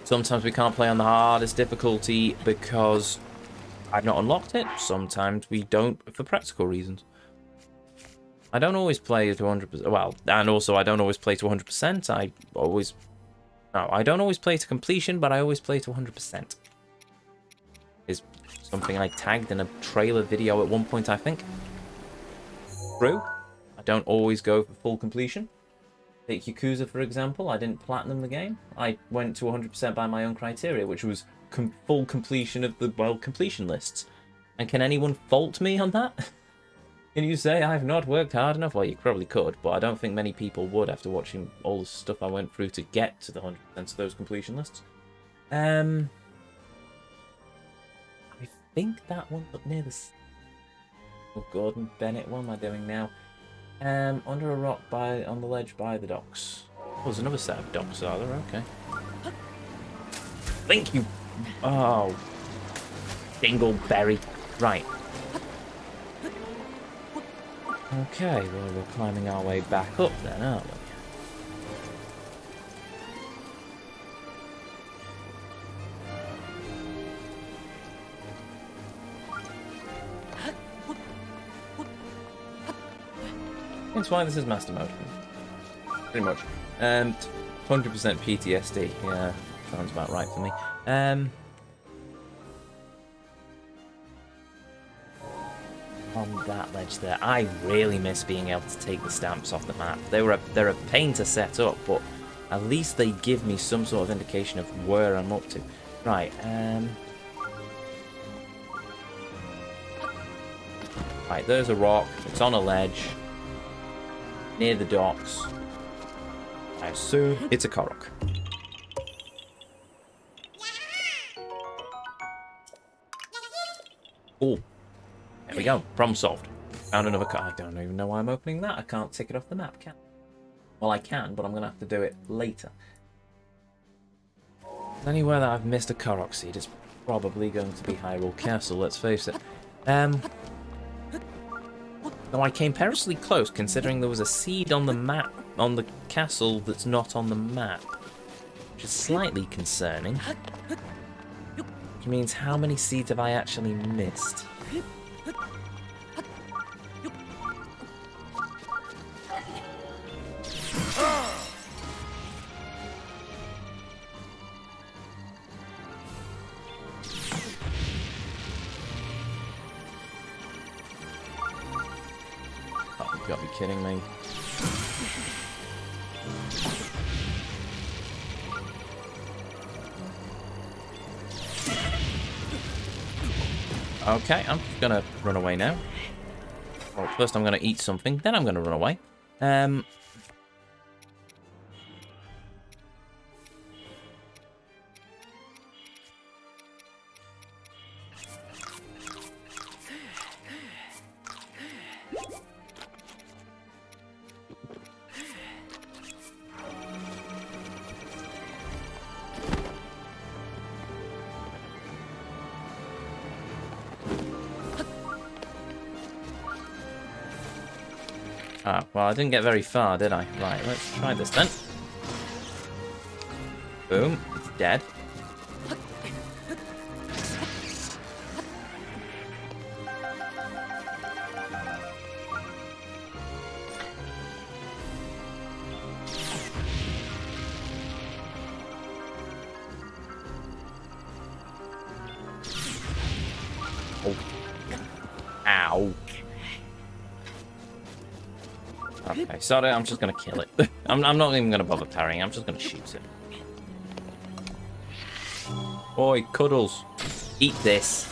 Sometimes we can't play on the hardest difficulty because I've not unlocked it. Sometimes we don't for practical reasons. I don't always play to 100%. Well, and also I don't always play to 100%. I don't always play to completion, but I always play to 100%. Is something I tagged in a trailer video at one point, I think. True. I don't always go for full completion. Take Yakuza, for example. I didn't platinum the game. I went to 100% by my own criteria, which was full completion of the, well, completion lists. And can anyone fault me on that? Can you say I've not worked hard enough? Well, you probably could, but I don't think many people would after watching all the stuff I went through to get to the 100% of those completion lists. I think that one's up near the Gordon Bennett. What am I doing now? Under a rock on the ledge by the docks. Oh, there's another set of docks, are there? Okay. Thank you. Oh, Dingleberry. Right. Okay, well, we're climbing our way back up then, aren't we? That's why this is master mode. Pretty much. 100% PTSD. Yeah, sounds about right for me. On that ledge there, I really miss being able to take the stamps off the map. They're a pain to set up, but at least they give me some sort of indication of where I'm up to. Right, right, there's a rock. It's on a ledge near the docks. I assume it's a Korok. Oh. There we go. Problem solved. Found another car. I don't even know why I'm opening that. I can't tick it off the map, can I? Well, I can, but I'm going to have to do it later. Anywhere that I've missed a Korok seed, it's probably going to be Hyrule Castle, let's face it. Though I came perilously close, considering there was a seed on the map, on the castle that's not on the map. Which is slightly concerning. Which means how many seeds have I actually missed? Oh, you gotta be kidding me. Okay, I'm gonna run away now. Well, first I'm gonna eat something, then I'm gonna run away. Ah, well, I didn't get very far, did I? Right, let's try this then. Boom, it's dead. Oh. Ow. Okay, sorry, I'm just gonna kill it. I'm not even gonna bother parrying, I'm just gonna shoot it. Boy, Cuddles, eat this.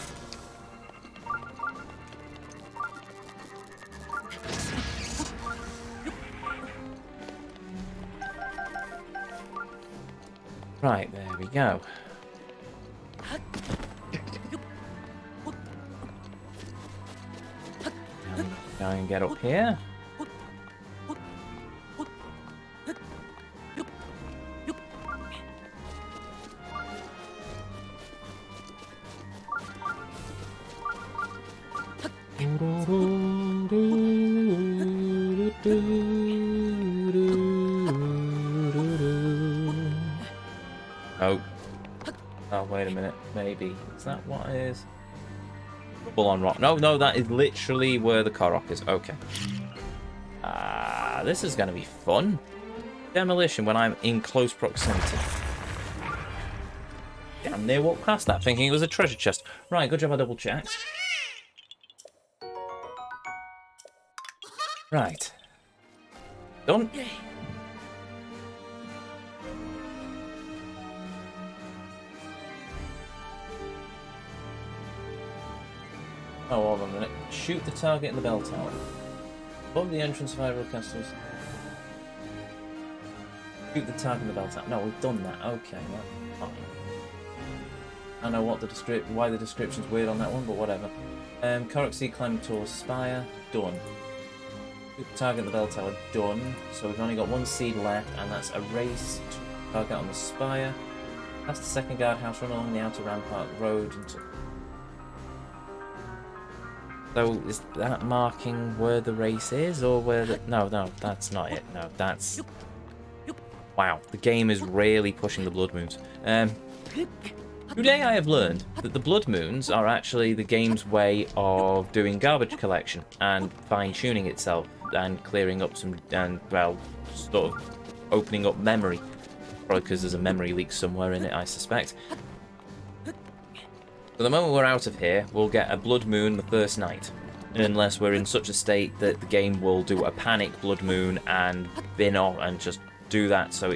Right, there we go. Now I can get up here. Oh, Oh, wait a minute. Maybe. Is that what it is? Full on rock. No, no, that is literally where the Korok is. Okay. This is going to be fun. Demolition when I'm in close proximity. Damn near walked past that thinking it was a treasure chest. Right, good job I double checked. Right. Done. Oh, hold on a minute. Shoot the target in the bell tower. Above the entrance of Hyrule Castles. Shoot the target in the bell tower. No, we've done that. Okay, that's fine. I know what why the description's weird on that one, but whatever. Korok Seed climbing towards Spire. Done. Shoot the target in the bell tower. Done. So we've only got one seed left, and that's erased. Target on the Spire. Past the second guardhouse, run along the outer rampart road until... So, is that marking where the race is, or where the... No, no, that's not it. No, that's... Wow, the game is really pushing the Blood Moons. Today I have learned that the Blood Moons are actually the game's way of doing garbage collection and fine-tuning itself and clearing up some... and, well, sort of opening up memory. Probably because there's a memory leak somewhere in it, I suspect. So the moment we're out of here, we'll get a Blood Moon the first night. Unless we're in such a state that the game will do a panic Blood Moon and bin off and just do that so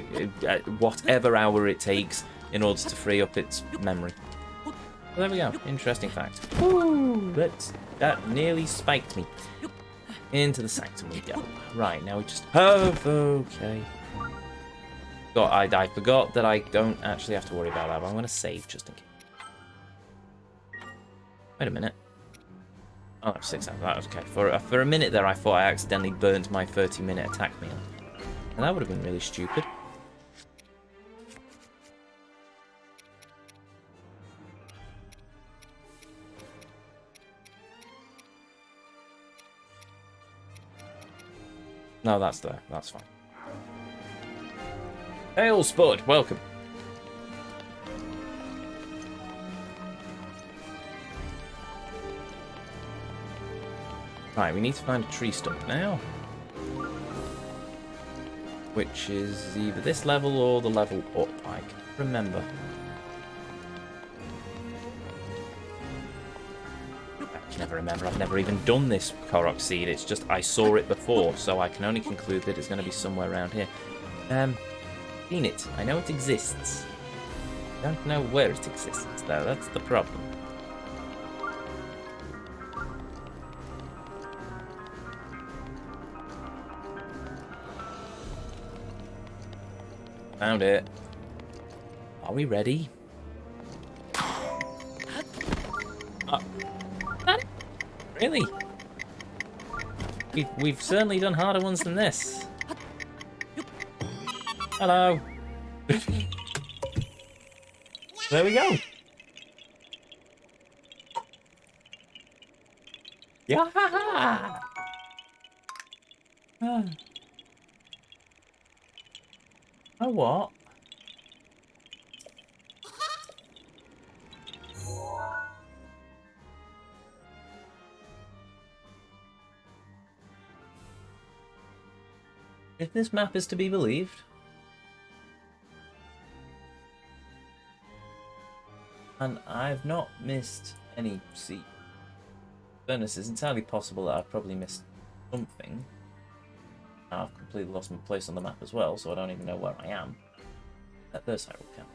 whatever hour it takes in order to free up its memory. So there we go. Interesting fact. Woo! That nearly spiked me. Into the sanctum we go. Right, now we just... Oh, okay. I forgot that I don't actually have to worry about that, but I'm going to save just in case. Wait a minute. Oh, that's 6 hours. That was okay. For a minute there, I thought I accidentally burnt my 30-minute attack meal. And that would have been really stupid. No, that's there. That's fine. Hail, Spud. Welcome. Right, we need to find a tree stump now. Which is either this level or the level up, I can't remember. I can never remember. I've never even done this Korok Seed. It's just I saw it before, so I can only conclude that it's going to be somewhere around here. Seen it. I know it exists. Don't know where it exists, though. That's the problem. Found it. Are we ready? Really? We've certainly done harder ones than this. Hello. There we go. Yeah. Oh, what? If this map is to be believed, and I've not missed any sea. Goodness, it's entirely possible that I've probably missed something. I've completely lost my place on the map as well, so I don't even know where I am. There's Hyrule Camp.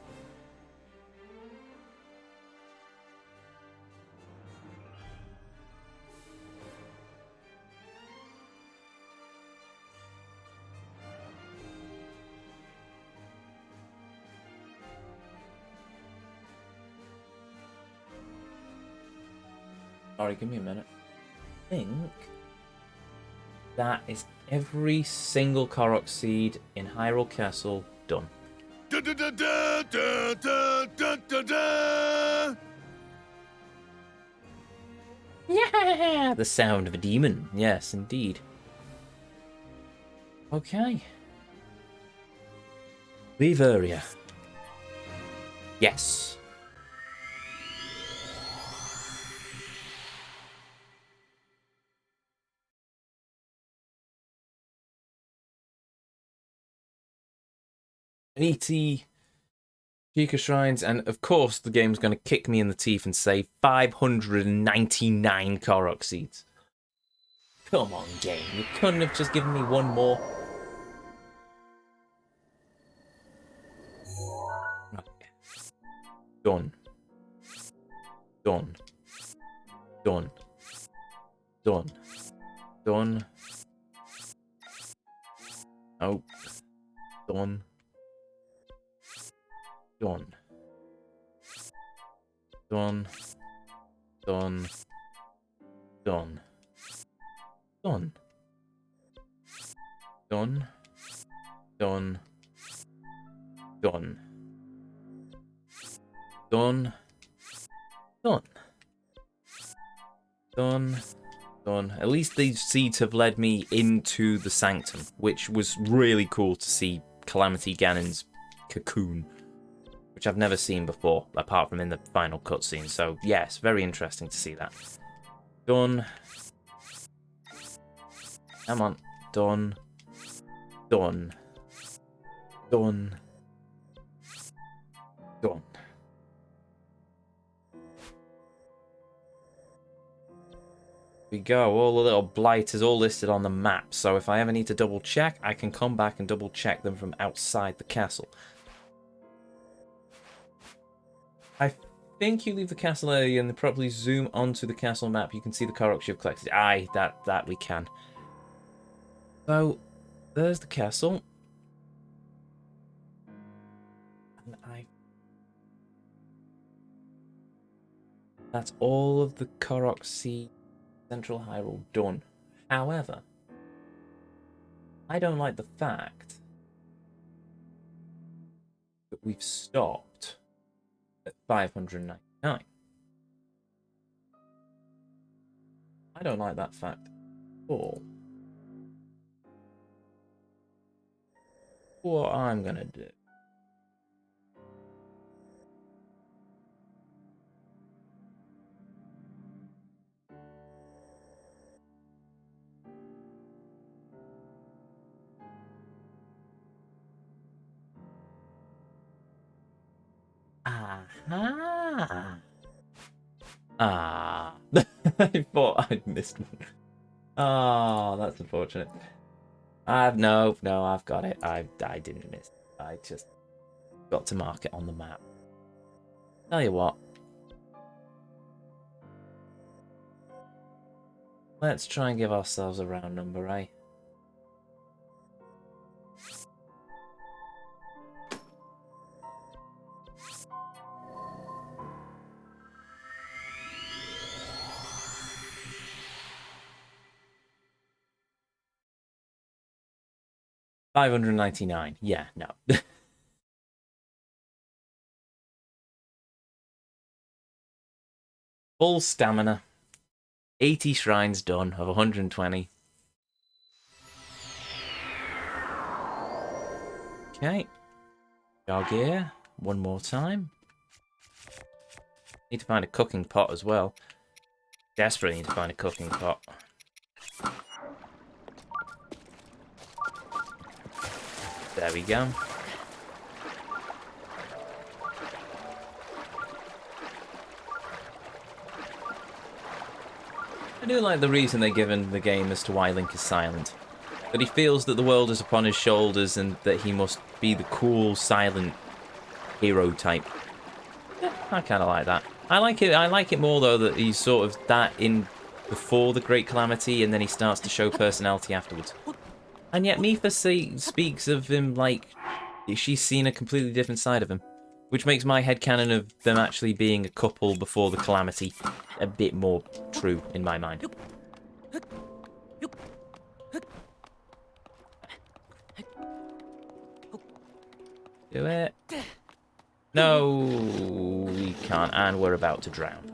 Sorry, give me a minute. I think that is every single Korok Seed in Hyrule Castle done. Da, da, da, da, da, da, da, da. Yeah, the sound of a demon. Yes, indeed. Okay. Leave area. Yes. 80 Chica Shrines, and of course the game's going to kick me in the teeth and say 599 Korok Seeds. Come on, game. You couldn't have just given me one more. Done. Done. Done. Done. Done. Oh. Done. Done. Done. Done. Done. Done. Done. Done. Done. Done. Done. Done. Done. At least these seeds have led me into the Sanctum, which was really cool to see Calamity Ganon's cocoon, which I've never seen before, apart from in the final cutscene. So, yes, very interesting to see that. Done. Come on. Done. Done. Done. Done. We go. All the little blighters all listed on the map, so if I ever need to double check, I can come back and double check them from outside the castle. I think you leave the castle area and then probably zoom onto the castle map. You can see the Koroks you've collected. Aye, that we can. So, there's the castle. And that's all of the Korok Sea Central Hyrule done. However, I don't like the fact that we've stopped at 599. I don't like that fact at all. What I'm gonna do. Aha! Ah. I thought I'd missed one. Oh, that's unfortunate. I've got it. I didn't miss it. I just got to mark it on the map. Tell you what. Let's try and give ourselves a round number, eh? $599. Yeah, no. Full stamina. 80 shrines done of 120. Okay. Gargear. One more time. Need to find a cooking pot as well. Desperately need to find a cooking pot. There we go. I do like the reason they're given the game as to why Link is silent. That he feels that the world is upon his shoulders and that he must be the cool, silent hero type. Yeah, I kind of like that. I like it more, though, that he's sort of that in before the Great Calamity and then he starts to show personality afterwards. And yet Mipha speaks of him like she's seen a completely different side of him. Which makes my headcanon of them actually being a couple before the Calamity a bit more true in my mind. Do it. No, we can't, and we're about to drown.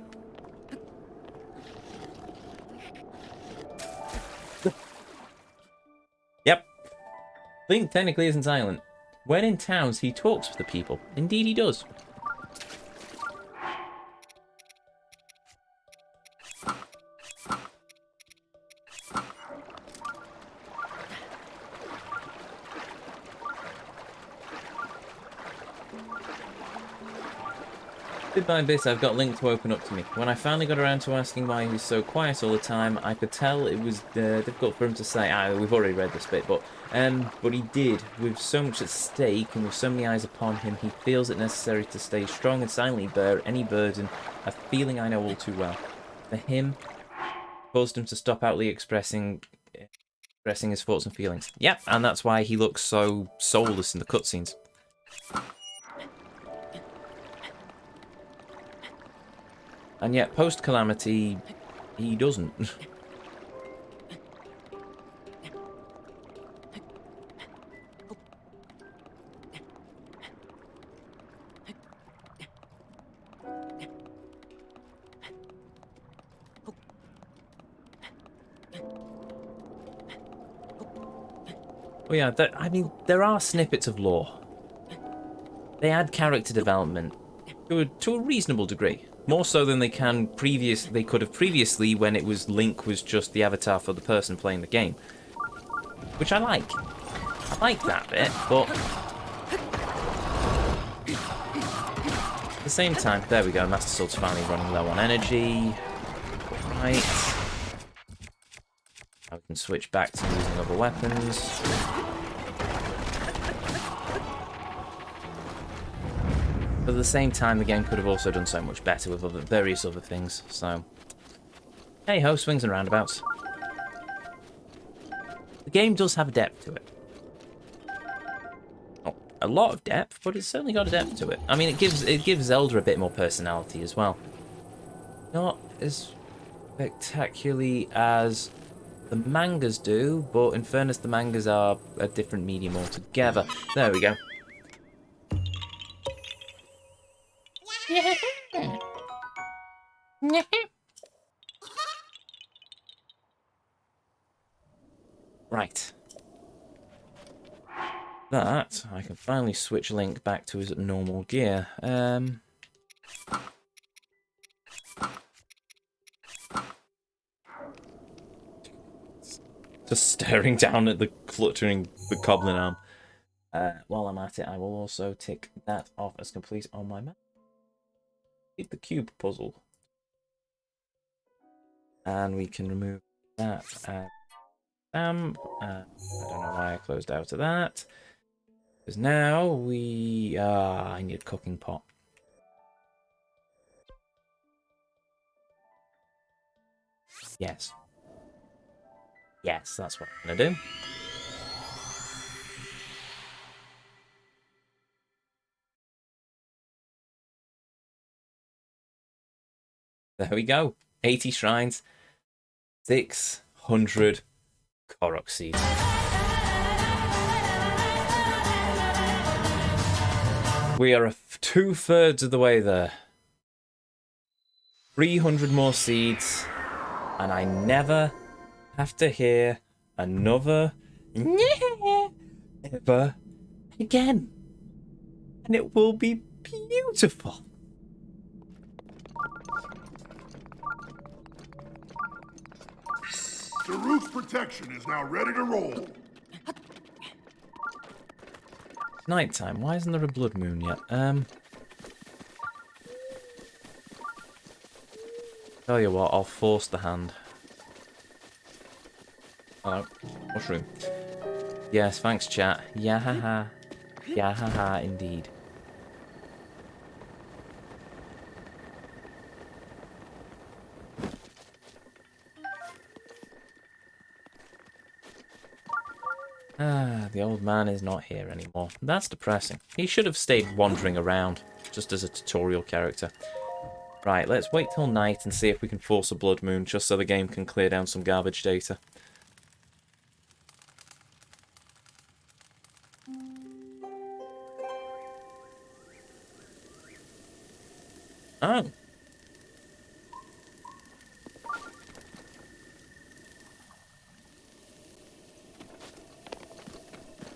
Yep. Link technically isn't silent. When in towns, he talks with the people. Indeed he does. Bit by bit, I've got Link to open up to me. When I finally got around to asking why he was so quiet all the time, I could tell it was difficult for him to say. We've already read this bit, but he did. With so much at stake and with so many eyes upon him, he feels it necessary to stay strong and silently bear any burden, a feeling I know all too well. For him, caused him to stop outly expressing his thoughts and feelings. Yep, and that's why he looks so soulless in the cutscenes. And yet, post-Calamity, he doesn't. Well, yeah, I mean, there are snippets of lore. They add character development to a reasonable degree. More so than they could have previously when Link was just the avatar for the person playing the game. Which I like. I like that bit, but at the same time, there we go, Master Sword's finally running low on energy. Right. Now we can switch back to using other weapons. But at the same time, the game could have also done so much better with various other things, so hey-ho, swings and roundabouts. The game does have a depth to it. Not a lot of depth, but it's certainly got a depth to it. I mean, it gives Zelda a bit more personality as well. Not as spectacularly as the mangas do, but in fairness, the mangas are a different medium altogether. There we go. Right. That, I can finally switch Link back to his normal gear. Just staring down at the cluttering the goblin arm. While I'm at it, I will also tick that off as complete on my map. Keep the cube puzzle. And we can remove that. I don't know why I closed out of that. Because now we... I need a cooking pot. Yes. Yes, that's what I'm going to do. There we go. 80 shrines. 600 Korok seeds. We are 2/3 of the way there. 300 more seeds. And I never have to hear another ever again. And it will be beautiful. The roof protection is now ready to roll. Nighttime. Why isn't there a blood moon yet? Tell you what, I'll force the hand. Hello. Mushroom. Yes, thanks, chat. Yahaha. Yahaha, indeed. The old man is not here anymore. That's depressing. He should have stayed wandering around, just as a tutorial character. Right, let's wait till night and see if we can force a blood moon, just so the game can clear down some garbage data. Oh.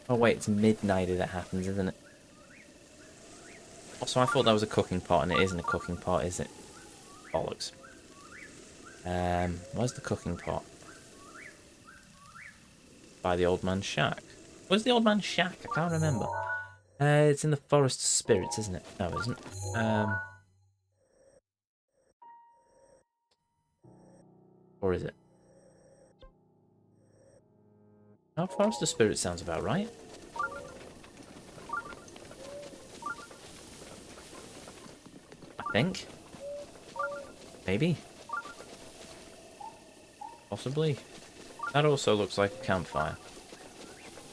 Oh wait, it's midnight if it happens, isn't it? Also, I thought that was a cooking pot, and it isn't a cooking pot, is it? Bollocks. Where's the cooking pot? By the old man's shack. Where's the old man's shack? I can't remember. It's in the Forest of Spirits, isn't it? No, it isn't. Or is it? Oh, Forest of Spirits sounds about right. I think. Maybe. Possibly. That also looks like a campfire.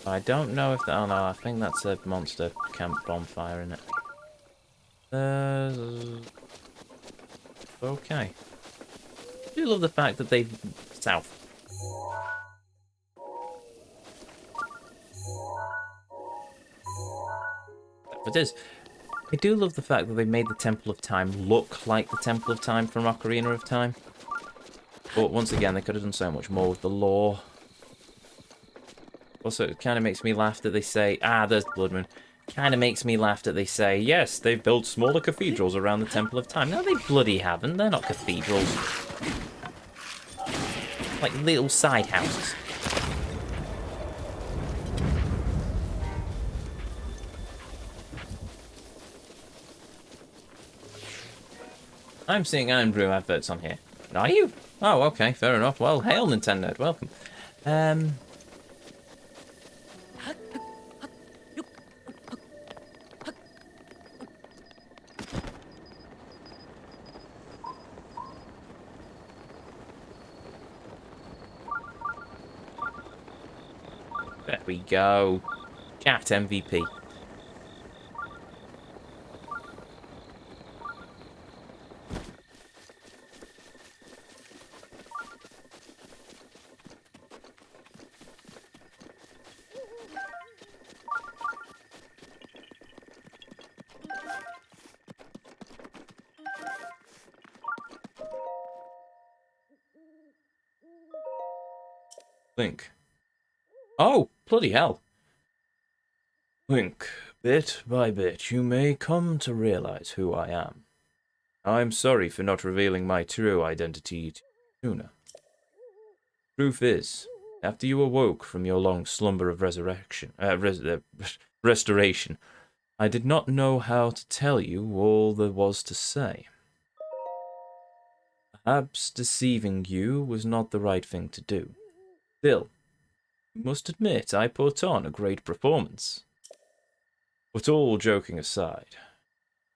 I don't know if that... Oh no, I think that's a monster camp bonfire in it. Okay. I do love the fact that they've... South. It is. I do love the fact that they made the Temple of Time look like the Temple of Time from Ocarina of Time. But once again, they could have done so much more with the lore. Also, it kind of makes me laugh that they say... Ah, there's the Blood Moon. Kind of makes me laugh that they say, yes, they've built smaller cathedrals around the Temple of Time. No, they bloody haven't. They're not cathedrals. Like little side houses. I'm seeing Andrew adverts on here. Are you? Oh, okay, fair enough. Well, hail Nintendo, welcome. There we go. Chat MVP. Link. Oh, bloody hell. Link, bit by bit, you may come to realize who I am. I'm sorry for not revealing my true identity to you sooner. Truth is, after you awoke from your long slumber of restoration, I did not know how to tell you all there was to say. Perhaps deceiving you was not the right thing to do. Still, you must admit I put on a great performance. But all joking aside,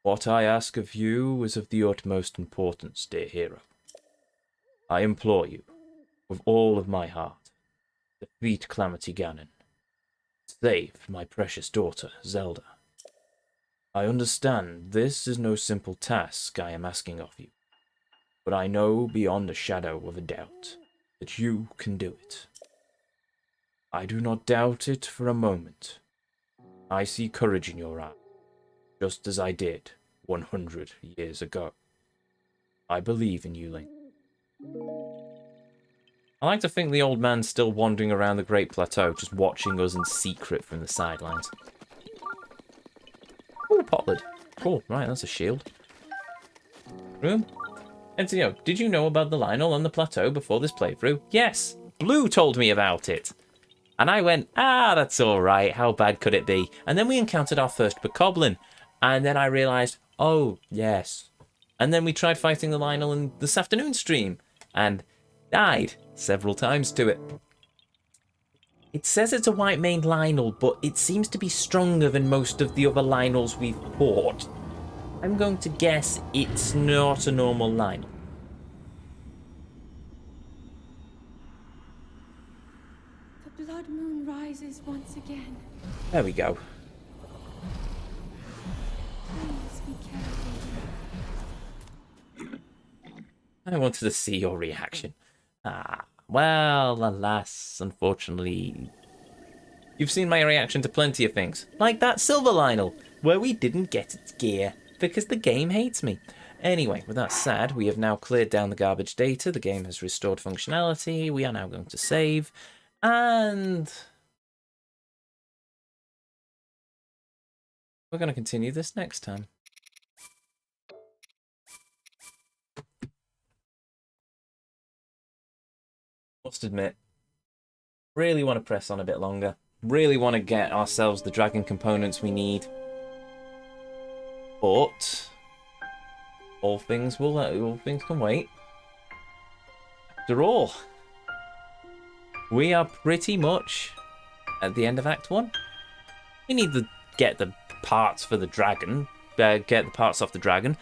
what I ask of you is of the utmost importance, dear hero. I implore you, with all of my heart, defeat Calamity Ganon. Save my precious daughter, Zelda. I understand this is no simple task I am asking of you, but I know beyond a shadow of a doubt that you can do it. I do not doubt it for a moment. I see courage in your eyes, just as I did 100 years ago. I believe in you, Link. I like to think the old man's still wandering around the Great Plateau, just watching us in secret from the sidelines. Oh, Potlid. Cool, right, that's a shield. Room? Ezio, did you know about the Lionel on the plateau before this playthrough? Yes, Blue told me about it. And I went, ah, that's alright, how bad could it be? And then we encountered our first Bokoblin. And then I realised, oh, yes. And then we tried fighting the Lionel in this afternoon stream. And died several times to it. It says it's a white-maned Lionel, but it seems to be stronger than most of the other Lionels we've fought. I'm going to guess it's not a normal Lionel. The blood moon rises once again. There we go. Please be careful. I wanted to see your reaction. Ah, well, alas, unfortunately. You've seen my reaction to plenty of things, like that Silver Lionel, where we didn't get its gear, because the game hates me. Anyway, with that said, we have now cleared down the garbage data, the game has restored functionality, we are now going to save, and we're going to continue this next time. Must admit, really want to press on a bit longer. Really want to get ourselves the dragon components we need. But all things can wait. After all, we are pretty much at the end of Act 1. We need to get the parts for the dragon, get the parts off the dragon.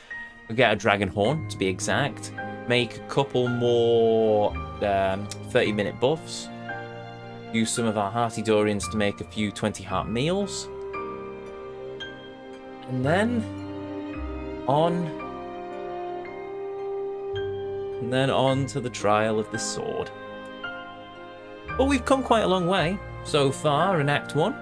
We get a dragon horn, to be exact. Make a couple more 30-minute buffs. Use some of our hearty Dorians to make a few 20-heart meals. And then on to the trial of the sword. But we've come quite a long way so far in Act 1.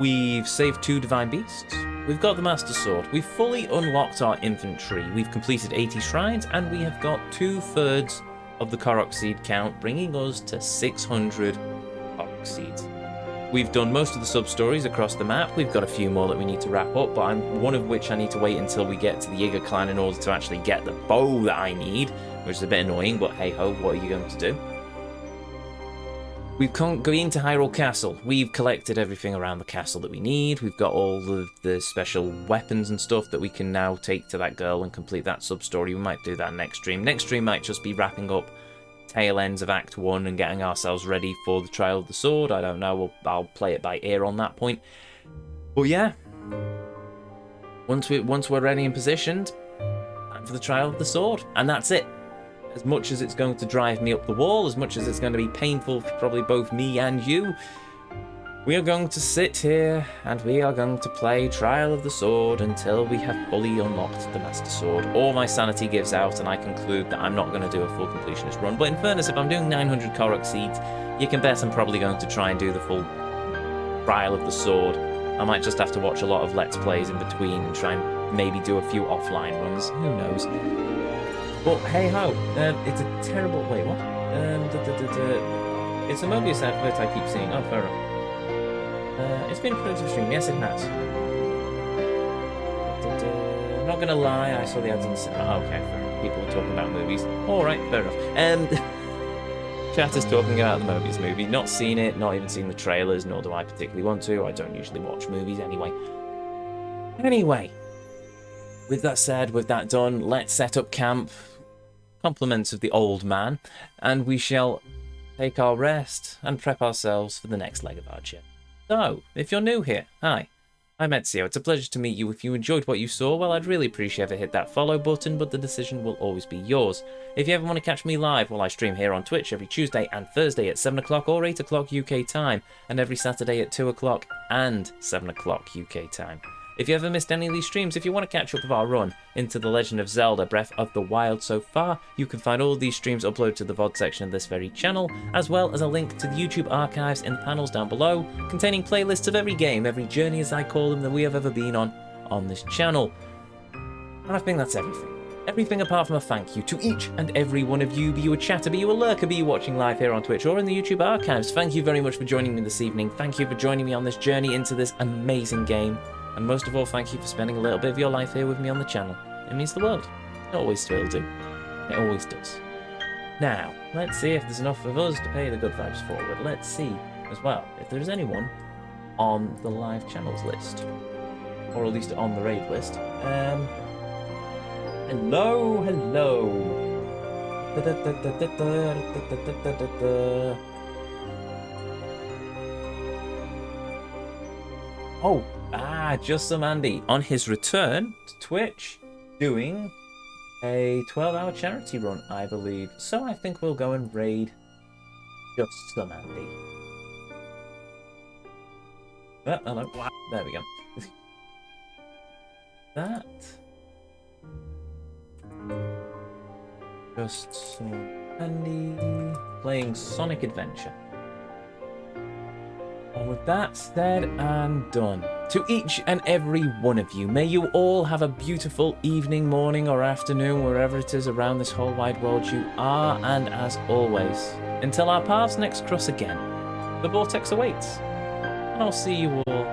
We've saved 2 divine beasts. We've got the Master Sword. We've fully unlocked our infantry. We've completed 80 shrines, and we have got 2/3 of the Korok seed count, bringing us to 600 Korok seeds. We've done most of the sub-stories across the map. We've got a few more that we need to wrap up, but one of which I need to wait until we get to the Yiga clan in order to actually get the bow that I need, which is a bit annoying, but hey-ho, what are you going to do? We've been to Hyrule Castle. We've collected everything around the castle that we need. We've got all of the special weapons and stuff that we can now take to that girl and complete that sub-story. We might do that next stream. Next stream might just be wrapping up tail ends of Act 1 and getting ourselves ready for the Trial of the Sword. I don't know. I'll play it by ear on that point. But yeah, once we're ready and positioned, time for the Trial of the Sword. And that's it. As much as it's going to drive me up the wall, as much as it's going to be painful for probably both me and you, we are going to sit here and we are going to play Trial of the Sword until we have fully unlocked the Master Sword, or my sanity gives out and I conclude that I'm not going to do a full completionist run. But in fairness, if I'm doing 900 Korok seeds, you can bet I'm probably going to try and do the full Trial of the Sword. I might just have to watch a lot of Let's Plays in between and try and maybe do a few offline runs. Who knows? But hey ho, it's a terrible. Wait, what? It's a Mobius advert I keep seeing. Oh, fair enough. It's been a productive stream. Yes, it has. I'm not gonna lie, I saw the ads on the cinema. Okay, fair enough. People are talking about movies. Alright, fair enough. Chat is talking about the Mobius movie. Not seen it, not even seen the trailers, nor do I particularly want to. I don't usually watch movies anyway. Anyway, with that said, with that done, let's set up camp. Compliments of the old man, and we shall take our rest and prep ourselves for the next leg of our journey. So, if you're new here, hi, I'm Ezio. It's a pleasure to meet you. If you enjoyed what you saw, well, I'd really appreciate if you hit that follow button, but the decision will always be yours. If you ever want to catch me live, well, I stream here on Twitch every Tuesday and Thursday at 7 o'clock or 8 o'clock UK time, and every Saturday at 2 o'clock and 7 o'clock UK time. If you ever missed any of these streams, if you want to catch up with our run into The Legend of Zelda Breath of the Wild so far, you can find all of these streams uploaded to the VOD section of this very channel, as well as a link to the YouTube archives in the panels down below, containing playlists of every game, every journey as I call them, that we have ever been on this channel. And I think that's everything. Everything apart from a thank you to each and every one of you, be you a chatter, be you a lurker, be you watching live here on Twitch or in the YouTube archives. Thank you very much for joining me this evening. Thank you for joining me on this journey into this amazing game. And most of all, thank you for spending a little bit of your life here with me on the channel. It means the world. It always will do. It always does. Now, let's see if there's enough of us to pay the good vibes forward. Let's see, as well, if there's anyone on the live channels list. Or at least on the raid list. Hello. Oh, just some Andy on his return to Twitch, doing a 12-hour charity run, I believe. So I think we'll go and raid just some Andy. Oh, hello. There we go. That. Just some Andy playing Sonic Adventure. And with that said and done, to each and every one of you, may you all have a beautiful evening, morning, or afternoon, wherever it is around this whole wide world you are, and as always, until our paths next cross again, the Vortex awaits, and I'll see you all